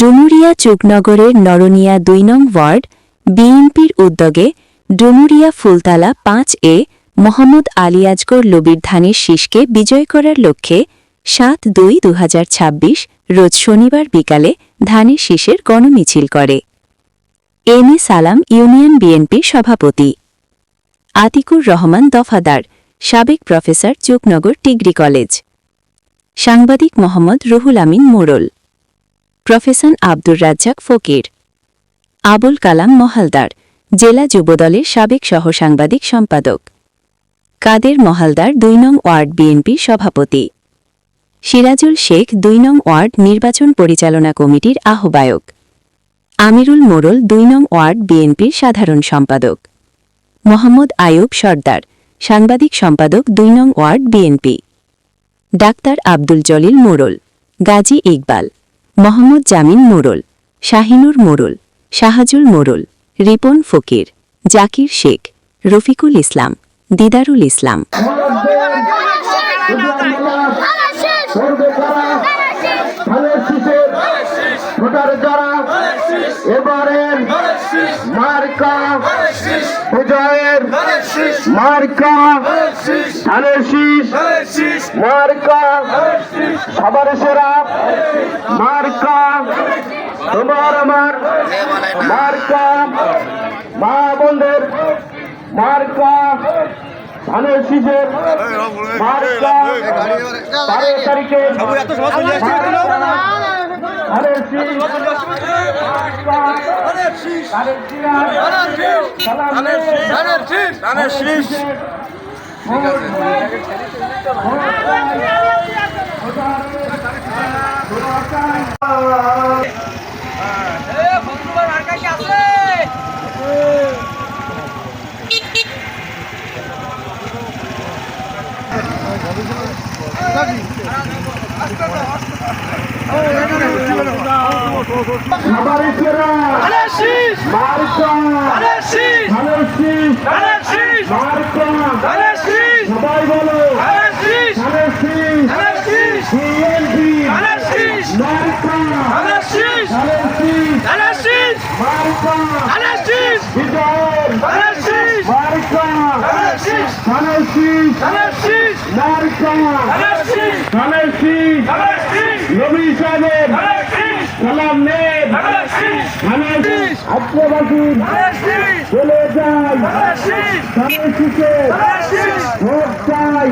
ডুমুরিয়া চুকনগরের নরনিয়া ২ নং ওয়ার্ড বিএনপির উদ্যোগে ডুমুরিয়া ফুলতলা ৫-এ মোহাম্মদ আলী আজগর লবির ধানের শীষকে বিজয় করার লক্ষ্যে ৭-২-২০২৬ রোজ শনিবার বিকালে ধানের শীষের গণমিছিল করে এম এ সালাম ইউনিয়ন বিএনপির সভাপতি, আতিকুর রহমান দফাদার, সাবেক প্রফেসর, চুকনগর ডিগ্রি কলেজ, সাংবাদিক মোহাম্মদ রুহুল আমিন মোড়ল, প্রফেসর আব্দুর রাজ্জাক ফকির, আবুল কালাম মহালদার, জেলা যুবদলের সাবেক সহ-সাংবাদিক সম্পাদক, কাদের মহালদার ২ নং ওয়ার্ড বিএনপির সভাপতি, সিরাজুল শেখ ২ নং ওয়ার্ড নির্বাচন পরিচালনা কমিটির আহ্বায়ক, আমিরুল মোড়ল ২ নং ওয়ার্ড বিএনপির সাধারণ সম্পাদক, মোহাম্মদ আয়ুব সর্দার, সাংবাদিক সম্পাদক ২ নং ওয়ার্ড বিএনপি, ডাক্তার আব্দুল জলিল মোড়ল, গাজী ইকবাল, মোহাম্মদ জামিন মোড়ল, শাহিনুর মোড়ল, শাহাজুল মোড়ল, রিপন ফকির, জাকির শেখ, রফিকুল ইসলাম, দিদারুল ইসলাম। এবারের মার্কা বিজয়ের মার্কা ধানের শীষ মার্কা সবার সেরা মার্কা তোমার আমার মার্কা মা বোনদের মার্কা ধানের শীষের মার্কা ১৩ তারিখে সবাই বলো নবী সাহেবের সালাম নেন আত্মবাসী চলে যায় ধানের শীষে ভোট চাই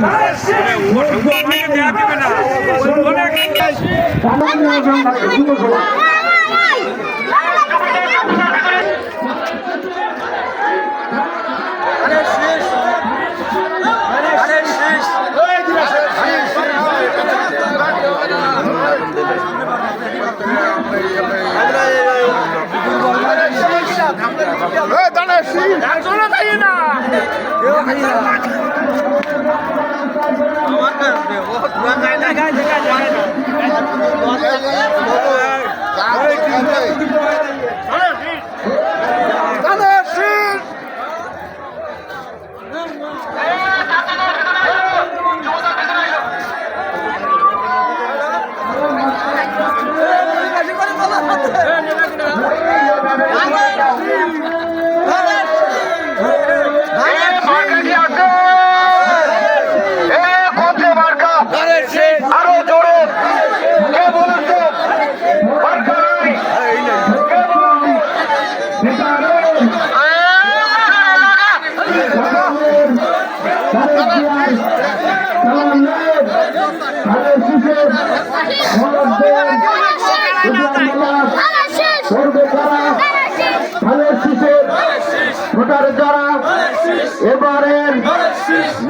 এবারের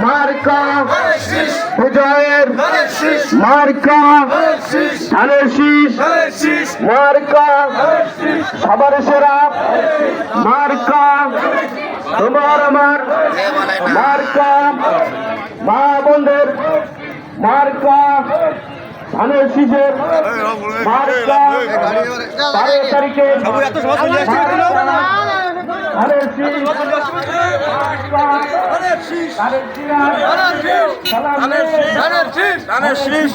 মার্কা বিজয়ের মার্কা ধানের শীষ মার্কা সবার সেরা মার্কা তোমার আমার মার্কা মা বোনদের মার্কা ধানের শীষের মার্কা ১৩ তারিখে ধানের শীষ